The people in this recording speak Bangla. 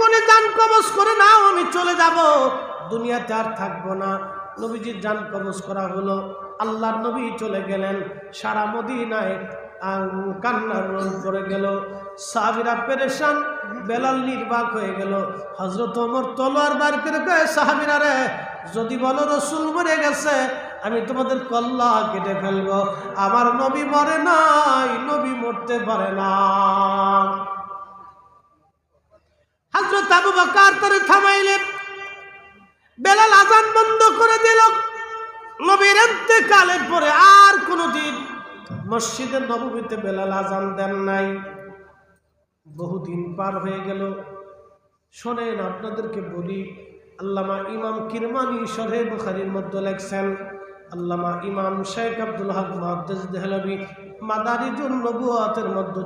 গোপনে জান কবজ করে নাও, আমি চলে যাব, দুনিয়াতে আর থাকবো না। নবীজির জান কবজ করা হলো। আল্লাহর নবী চলে গেলেন। সারা মদিনায় কান্নার রোল পড়ে গেল। সাহাবীরা পেরেশান, বেলাল নির্বাক হয়ে গেল। হযরত ওমর তলোয়ার বার করে কয়, সাহাবীরা রে, যদি বলো রাসূল মরে গেছে, আমি তোমাদের কল্লা কেটে ফেলবো। আমার নবী মরে নাই, নবী মরতে পারে না। হযরত আবু বকর তারে থামাইলেন। বেলাল আযান বন্ধ করে দিল। নবীর ইন্তেকালের পরে আর কোনদিন মসজিদে নববীতে বেলাল আযান দেন নাই। বহুদিন পার হয়ে গেল। শোনেন, আপনাদেরকে বলি, আল্লামা ইমাম কিরমানি শরহে বুখারীর মধ্যে লেখছেন, আল্লামা ইমাম শেখ আব্দুল হক মুহাদ্দিস দেহলভী মাদারিজুন নবুওয়াতের মধ্যে